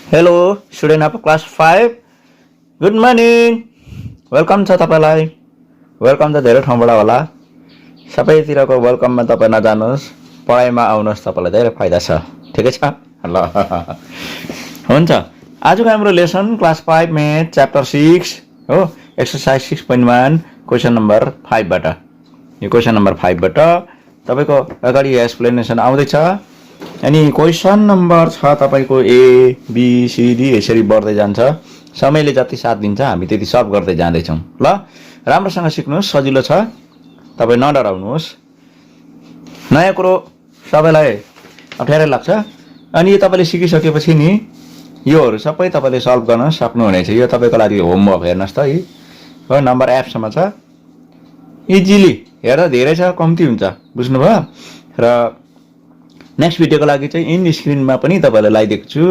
Hello, student of class 5. Good morning. Welcome छ तपाईलाई. Welcome त धेरै ठाउँबाट होला. सबैतिरको वेलकममा तपाई नजानुस्. पढाइमा आउनुस्, तपाईलाई धेरै फाइदा छ. ठिकै छ? ल. हुन्छ. आजको हाम्रो लेसन क्लास 5 म्याथ च्याप्टर 6 हो. एक्सरसाइज 6.1 क्वेशन नम्बर 5 बाट. यो क्वेशन नम्बर 5 बाट तपाईको अगाडि एक्सप्लेनेसन आउँदै छ. अनि क्वेशन नम्बर छ तपाईको ए बी सी डी यसरी बढ्दै जान्छ. समयले जति साथ दिन्छ हामी त्यति सल्भ गर्दै जाँदै छौं. ल, राम्रोसँग सिक्नुस्, सजिलो छ. तपाई नडराउनुस्. नयाँ कुरो सबैलाई अप्ठ्यारै लाग्छ. अनि यो तपाईले सिकिसकेपछि नि योहरु सबै तपाईले सल्भ गर्न सक्नुहुनेछ. यो तपाईको लागि होमवर्क हेर्नुस् त. यो नम्बर एफ सम्म छ. इजिली हेर्दा धेरै छ, कम्ती हुन्छ. बुझ्नुभयो? र नेक्स्ट भिडियोको लागि चाहिँ इन स्क्रिनमा पनि तपाईलाई लगाइदिएको छु.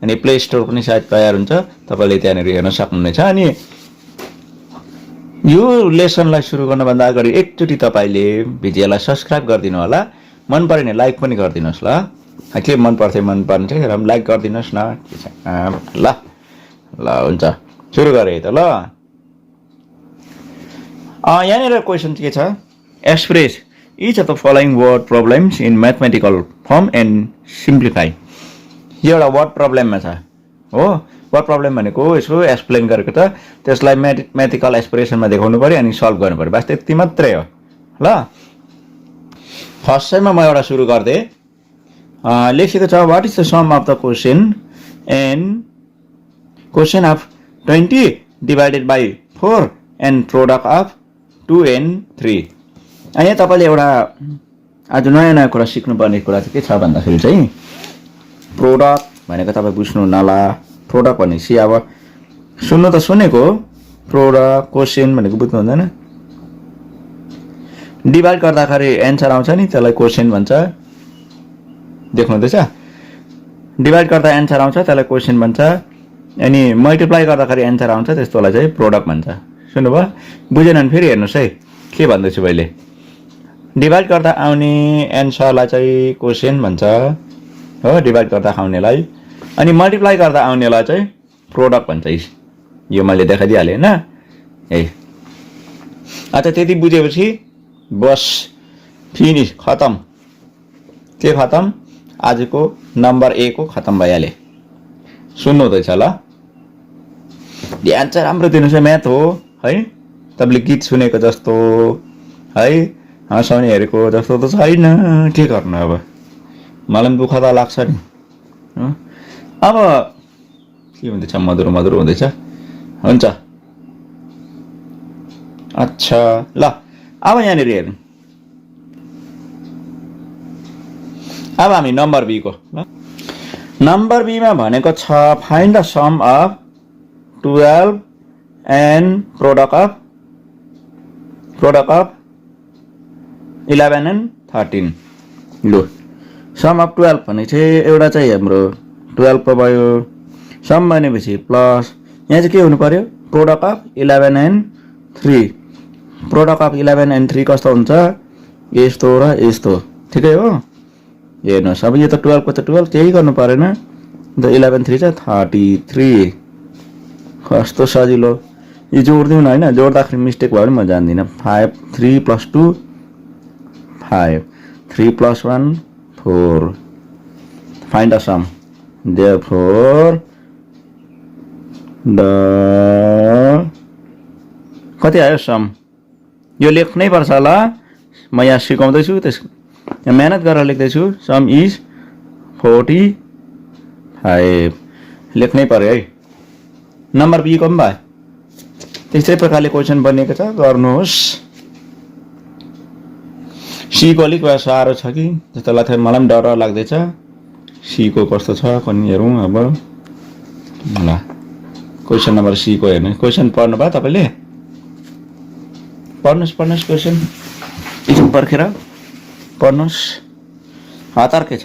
अनि प्ले स्टोर पनि सायद तयार हुन्छ, तपाईले त्यहाँनेर हेर्न सक्नुहुनेछ. अनि यो लेसनलाई सुरु गर्नभन्दा अगाडि एकचोटी तपाईले भिडियोलाई सब्स्क्राइब गरिदिनु होला. मन परे नि लाइक पनि गरिदिनुस् ल. के मन पर्छ मन पर्ने चाहिँ र लाइक गरिदिनुस् न. ल ल हुन्छ, सुरु गरे त. ल, यहाँनिर क्वेशन के छ? Express each of the following word problems in mathematical form and simplify. यो एउटा वर्ड प्रब्लममा छ हो. वर्ड प्रब्लम भनेको यसो एक्सप्लेन गरेको त त्यसलाई म्याथमेटिकल एक्सप्रेसनमा देखाउनु पर्यो अनि सल्भ गर्नु पर्यो. बस त्यति मात्रै हो. ल, फर्स्ट टाइममा म एउटा सुरु गर्दै लेखेको छ what is the sum of the quotient and quotient of 20 divided by 4 and product of 2 and 3. यहाँ तपाईले एउटा आज नयाँ कुरा सिक्नुपर्ने कुरा चाहिँ के छ भन्दाखेरि चाहिँ प्रोडक्ट भनेको तपाईँ बुझ्नु नला. प्रोडक्ट भनेपछि अब सुन्नु त सुनेको, प्रोडक्ट क्वेशन भनेको बुझ्नु हुँदैन. डिभाइड गर्दाखेरि एन्सर आउँछ नि त्यसलाई क्वेशन भन्छ. देख्नु हुँदैछ? डिभाइड गर्दा एन्सर आउँछ त्यसलाई क्वेशन भन्छ. अनि मल्टिप्लाई गर्दाखेरि एन्सर आउँछ त्यस्तोलाई चाहिँ प्रोडक्ट भन्छ. सुन्नुभयो? बुझेन भने फेरि हेर्नुस् है के भन्दैछु मैले. डिभाइड गर्दा आउने एन्सरलाई चाहिँ क्वेशन भन्छ हो, डिभाइड गर्दा आउनेलाई. अनि मल्टिप्लाई गर्दा आउनेलाई चाहिँ प्रोडक्ट भन्छ. यो मैले देखाइदिइहालेँ हैन. अच्छा, त्यति बुझेपछि बस फिनिस, खतम. के खतम? आजको नम्बर ए को खतम भइहाले. सुन्नु हुँदैछ ल? ध्यान चाहिँ राम्रो दिनुस्. म्याथ हो है. तपाईले गीत सुनेको जस्तो है हँसाउने हेरेको जस्तो त छैन. के गर्नु अब, मलाई दुःख त लाग्छ नि. अब के हुँदैछ? मधुरो मधुरो हुँदैछ. हुन्छ, अच्छा. ल, अब यहाँनिर हेर्नु. अब हामी नम्बर बी को. नम्बर बी मा भनेको छ find the sum of 12 and product of 11 and 13. लु, सम अफ 12 भने चाहिँ एउटा चाहिँ हाम्रो 12 को भयो. सम भनेपछि प्लस यहाँ चाहिँ के हुनु पर्यो? Product of 11 and 3. Product of 11 and 3 कस्तो हुन्छ? यस्तो र यस्तो. ठिकै हो? हेर्नुहोस्, अब यो त 12 को त 12 केही गर्नु परेन. अन्त 11 3 चाहिँ 33. कस्तो सजिलो. यो जोड्दिउँ न हैन. जोड्दाखेरि मिस्टेक भयो भने म जान्दिनँ. 5 3 + 2 5 3 + 1 4. Find the sum. Therefore the कति आयो सम? यो लेख्नै पर्छ ल. म यहाँ सिकाउँदैछु, त्यस यहाँ मेहनत गरेर लेख्दैछु. Some is 45. लेख्नै पर्यो है. नम्बर बी को पनि भयो. त्यस्तै प्रकारले क्वेशन बनिएको छ, गर्नुहोस्. सी को अलिक साह्रो छ कि जस्तो लाग्छ. मलाई पनि डर लाग्दैछ. सी को कस्तो छ कनि हेरौँ अब. ल, क्वेशन नम्बर सी को हेर्नु. क्वेशन पढ्नु भयो तपाईले? पढ्नुहोस् क्वेशन. एकछिन पर्खेर पढ्नुहोस्. हतार के छ?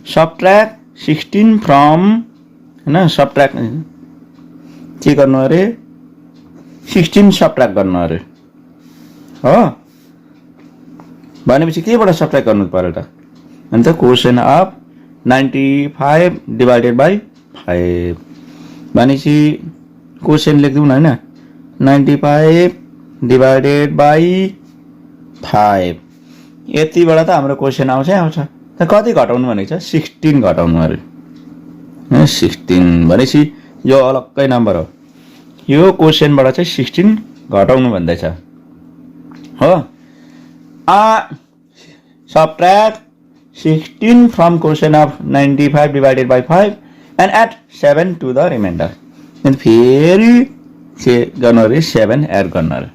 सबट्र्याक्ट 16 फ्रम हैन. सबट्र्याक्ट के गर्नु अरे? 16 सबट्र्याक्ट गर्नु अरे हो. भनेपछि केबाट सबट्र्याक्ट गर्नु पर्यो त? अन्त क्वेशन अफ 95 डिवाइडेड बाइ 5 भनेपछि क्वेसन लेख्दिउँ न हैन 95 डिभाइडेड बाइ 5 यतिबाट त हाम्रो क्वेसन आउँछ त कति घटाउनु भनेको छ 16 घटाउनु अरे 16 भनेपछि यो अलग्गै नम्बर हो यो क्वेसनबाट चाहिँ 16 घटाउनु भन्दैछ हो subtract 16 from question of 95 divided by 5 and add 7 to the remainder and फेरि के गर्नु अरे 7 एड गर्नु अरे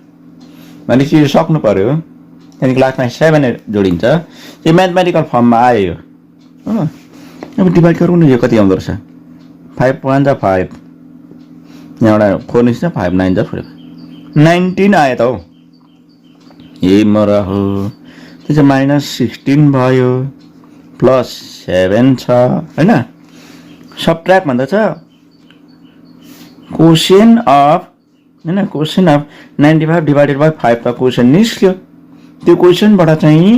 भनेपछि यो सक्नु पर्यो त्यहाँदेखि क्लासमा 7 जोडिन्छ यो म्याथमेटिकल फर्ममा आयो हो अब डिभाइड गरौँ न यो कति आउँदो रहेछ 5 1 जा 5 यहाँबाट 4 निस्छ 5 9 जा 19 आयो त हौ यही मरा हो त्यो चाहिँ माइनस 16 भयो प्लस 7 छ हैन सबट्र्याक्ट भन्दा छ क्वेसन अफ 95 डिभाइडेड बाइ 5 त क्वेसन निस्क्यो त्यो क्वेसनबाट चाहिँ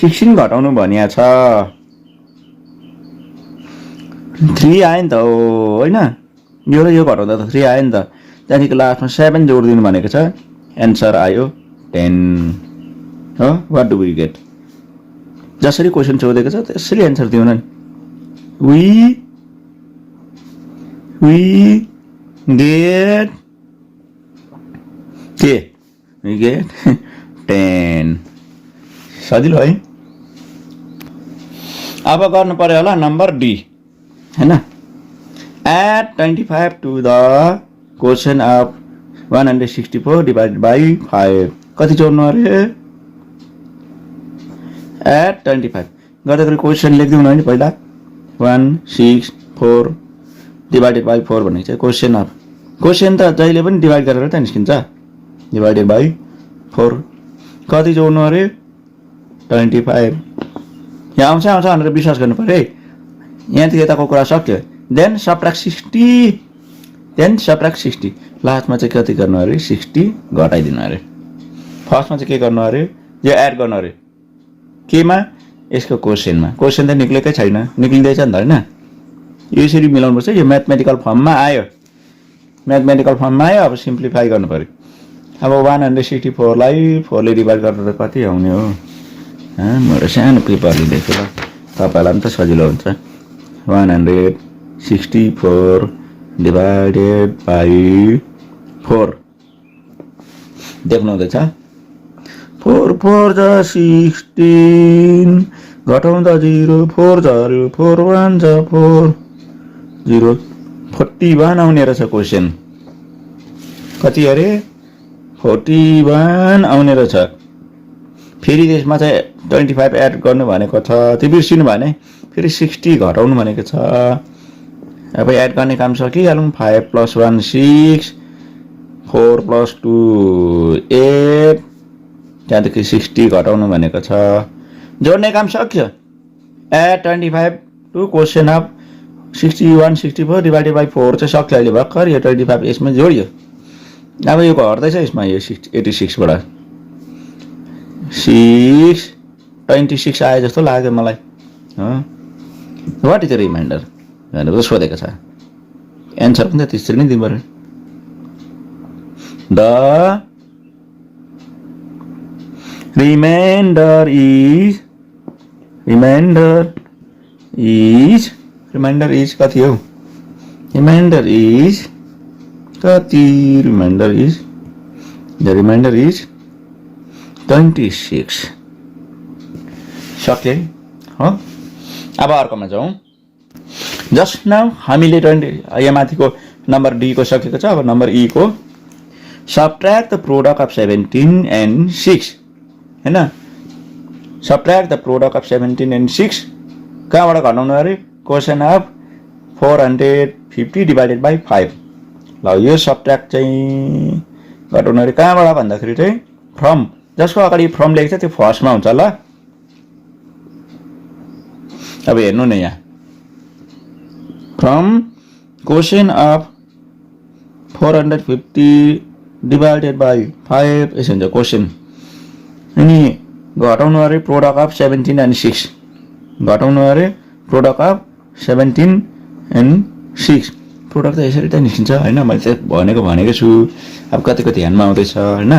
16 घटाउनु भनिया छ 3 आयो नि त हो हैन यो र यो घटाउँदा त 3 आयो नि त त्यहाँदेखि लास्टमा 7 जोडिदिनु भनेको छ एन्सर आयो 10 हो व्हाट डु वी गेट जसरी क्वेसन सोधेको छ त्यसरी एन्सर दिउँ न we get we get 10 सजिलो है अब गर्नु पर्यो होला नम्बर डी हैन add 25 to the question of 164 divided by 5 कति जोड्नु अरे add 25 गर्दाखेरि क्वेसन लेख्दिउँ न नि पहिला 164 डिभाइडेड बाइ 4 भनेको चाहिँ क्वेसन अफ क्वेसन त जहिले पनि डिभाइड गरेर त निस्किन्छ डिभाइडेड बाइ 4 कति जोड्नु अरे 25 यहाँ आउँछ भनेर विश्वास गर्नु पर्यो है यहाँदेखि यताको कुरा सक्यो देन सबट्र्याक्ट 60 लास्टमा चाहिँ कति गर्नु अरे 60 घटाइदिनु अरे फर्स्टमा चाहिँ के गर्नु अरे यो एड गर्नु अरे केमा यसको क्वेसनमा क्वेसन त निक्लेकै छैन निक्लिँदैछ नि त हैन यसरी मिलाउनुपर्छ यो म्याथमेटिकल फर्ममा आयो अब सिम्प्लिफाई गर्नु पर्यो अब 164 लाई 4 ले डिभाइड गरेर कति आउने हो मेरो सानो पेपर लिँदैछु ल तपाईलाई पनि त सजिलो हुन्छ 164 डिभाइडेड बाइ 4 देख्नु हुँदैछ 4 4 जा 16 घटाउँदा 0 4 जा 4 1 जा 4 0 41 आउने रहेछ क्वेसन कति अरे 41 आउने रहेछ फेरि त्यसमा चाहिँ 25 एड गर्नु भनेको छ त्यो बिर्सिनु भने फेरि 60 घटाउनु भनेको छ अब एड गर्ने काम सकिहालौँ 5 + 1 6 4 + 2 8 त्यहाँदेखि 60 घटाउनु भनेको छ जोड्ने काम सक्यो add 25 to quotient of 61 64 divided by 4 चाहिँ सक्यो अहिले भर्खर यो 25 यसमा जोडियो अब यो घट्दैछ यसमा यो 86 बाट 26 आयो जस्तो लाग्यो मलाई व्हाट इज द रिमाइन्डर भनेर सोधेको छ एन्सर पनि त त्यसरी नै दिनु पर्यो द remainder is कति हो remainder is the remainder is 26 सक्यो हो अब अर्कोमा जाउँ जस्ट नाउ हामीले 20 यहाँ माथिको नम्बर डी को सकेको छ अब नम्बर ई को subtract the product of 17 and 6 हैन subtract the product of 17 and 6 कहाँबाट घटाउनु अरे क्वेसन अफ 450 डिभाइडेड बाइ 5 ल यो सबट्र्याक्ट चाहिँ घटाउनु अरे कहाँबाट भन्दाखेरि चाहिँ फ्रम जसको अगाडि फ्रम लेखेको छ त्यो फर्स्टमा हुन्छ ल अब हेर्नु न यहाँ from quotient of 450 divided by 5 यसो हुन्छ क्वेसन अनि घटाउनु अरे प्रोडक्ट अफ 17 एन्ड 6 घटाउनु अरे प्रोडक्ट अफ 17 एन्ड 6 प्रोडक्ट त यसरी त निस्किन्छ हैन मैले चाहिँ भनेको छु अब कतिको ध्यानमा आउँदैछ हैन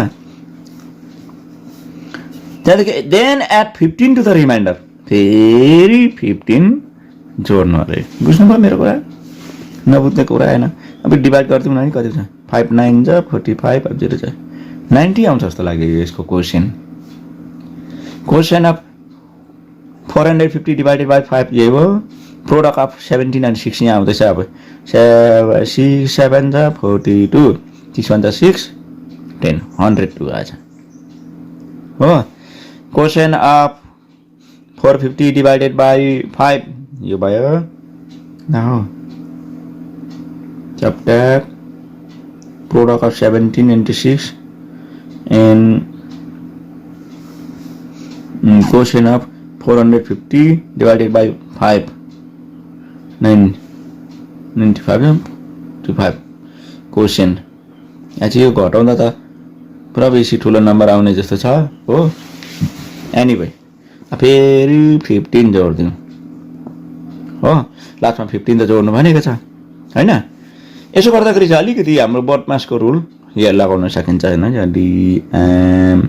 त्यहाँदेखि then add 15 to the remainder फेरि 15 जोड्नु अरे बुझ्नुभयो मेरो कुरा नबुझ्ने कुरा हैन अब डिभाइड गरिदिउँ न कति छ 5 9 जा 45 अब 0 छ 90 आउँछ जस्तो लाग्यो यसको क्वेशन अफ 450 डिवाइडेड बाइ 5 यही हो प्रोडक्ट अफ 17 एन्ड 6 यहाँ आउँदैछ अब 7 जा 42 6 1 जा 6 10 102 आएछ हो क्वेशन अफ 450 डिवाइडेड बाइ 5 यो भयो now subtract product of 17 into 6 and quotient of 450 divided by 5 95 to 5 quotient actually यो घटाउँदा त पुरा बेसी ठुलो नम्बर आउने जस्तो छ हो एनीवे फेरि 15 जोड्दिनु हो लास्टमा 15 त जोड्नु भनेको छ हैन यसो गर्दाखेरि चाहिँ अलिकति हाम्रो बदमासको रुल यहाँ लगाउन सकिन्छ हैन DMAS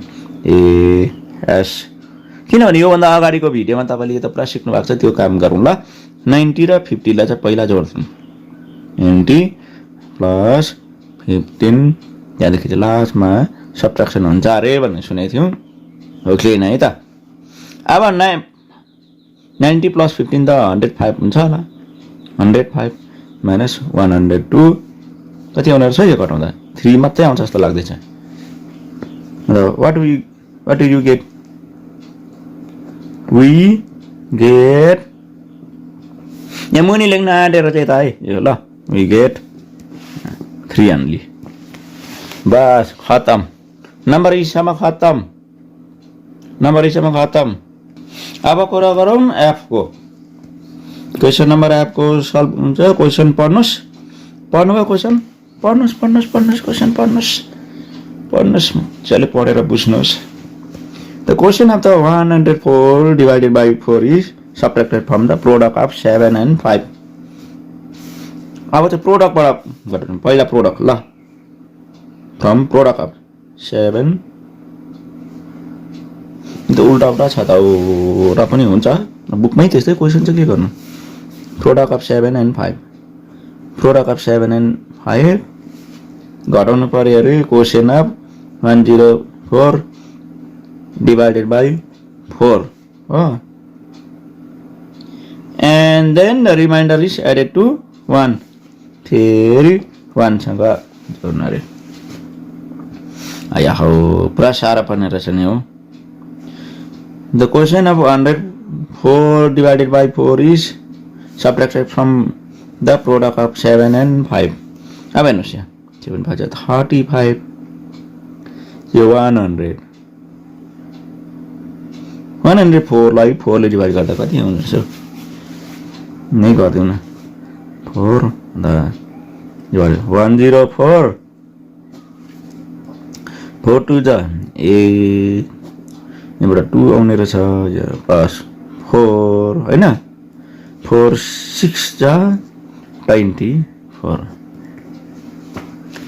किनभने योभन्दा अगाडिको भिडियोमा तपाईले यो त पुरा सिक्नु भएको छ त्यो काम गरौँ ल 90 र 50 लाई चाहिँ पहिला जोड्छौँ 90 प्लस 15 त्यहाँदेखि चाहिँ लास्टमा सब्ट्र्याक्सन हुन्छ अरे भन्ने सुनेको थियौँ हो क्लिन है त अब 90 प्लस 15 त 105 हुन्छ होला 105 minus 102 कति आउने रहेछ यो घटाउँदा 3 मात्रै आउँछ जस्तो लाग्दैछ र what do you get we get यहाँ मुनि लेख्न आँटेर चाहिँ त है यो ल we get 3 only बस खतम नम्बर हिसाबमा खतम अब कुरा गरौँ f को क्वेशन नम्बर एप को सल्भ हुन्छ क्वेशन पढ्नुस् क्वेशन पढ्नुस् चले पढेर बुझ्नुस् the quotient of the 104 divided by 4 is subtracted from the product of 7 and 5 अब चाहिँ प्रोडक्टबाट गर्नु पहिला प्रोडक्ट ल फ्रम प्रोडक्ट अफ 7 त उल्टा उल्टा छ त र पनि हुन्छ बुकमै त्यस्तै क्वेशन चाहिँ के गर्नु product of 7 and 5 product of 7 and 5 घटाउनु पर्यो अरे क्वेशन अफ 104 डिवाइडेड बाइ 4 हो and then the remainder is added to 1 फेरि 1 सँग जोड्नु अरे आया हो पुरा साह्रो पर्ने रहेछ नि हो the quotient of 104 divided by 4 is subtracted from the product of 7 and 5 अब हेर्नुहोस् यहाँ 7 5 35 यो 104 लाई 4 ले डिवाइड गर्दा कति आउँछ सो नै गर्दिउ न 4 द डिवाइड 104 4 2 जा यहाँबाट 2 आउने रहेछ प्लस 4 हैन 4 6 जा 24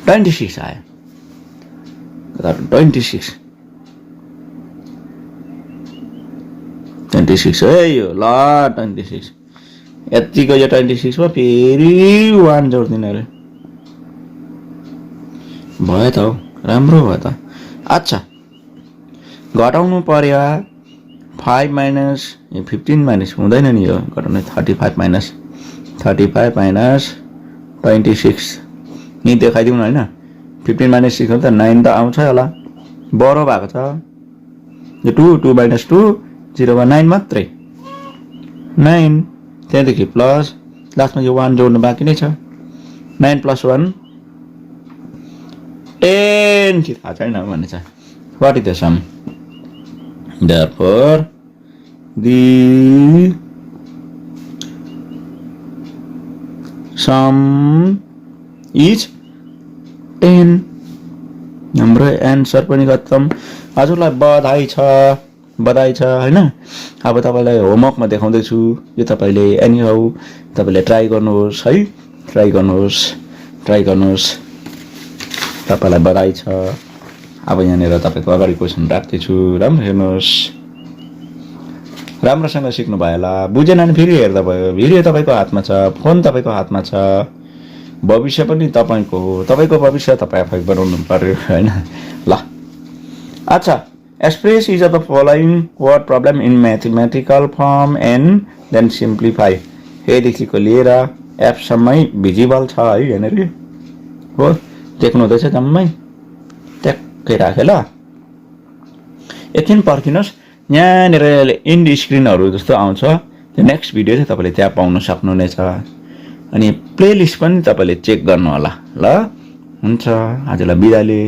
26 आयो 26 है यो ल 26 यतिको यो 26 मा फेरि 1 जोड्दिनु अरे भयो त हो राम्रो भयो त अच्छा घटाउनु पर्यो 5 माइनस 15 माइनस हुँदैन नि यो घटाउनु 35 माइनस 26 नि देखाइदिउँ न हैन 15 माइनस 6 हो त 9 त आउँछ होला बडो भएको छ यो 2 माइनस 2 0 मा 9 मात्रै 9 त्यहाँदेखि प्लस लास्टमा यो 1 जोड्नु बाँकी नै छ 9 प्लस 1 10 कि थाहा छैन भन्ने छ what is the sum therefore the sum is 10 हाम्रो एन्सर पनि खतम हजुरलाई बधाई छ हैन अब तपाईलाई होमवर्कमा देखाउँदै छु यो तपाईले एनी हाउ तपाईले ट्राई गर्नुहोस् है ट्राई गर्नुहोस् तपाईलाई बधाई छ। अब यहाँनिर तपाईको अगाडि क्वेसन राख्दैछु, राम्रो हेर्नुहोस्, राम्रोसँग सिक्नु भयो होला। बुझेन भने फेरि हेर्दा भयो। भिडियो तपाईको हातमा छ, फोन तपाईको हातमा छ, भविष्य पनि तपाईको हो। तपाईको भविष्य तपाई आफै बनाउनु पर्यो हैन। ल अच्छा, express each of the following word problem in mathematical form and then simplify। हे देखिको लिएर एफ सम्मै भिजिबल छ है यहाँनिर हो, देख्नु हुँदैछ जम्मै ट्याक्कै राखे ल। एकछिन पर्खिनुहोस्, यहाँनिर इन्ड स्क्रिनहरु जस्तो आउँछ, त्यो नेक्स्ट भिडियो चाहिँ तपाईले त्यहाँ पाउन सक्नुहुनेछ। अनि प्लेलिस्ट पनि तपाईले चेक गर्नु होला ल। हुन्छ, आजलाई बिदाले।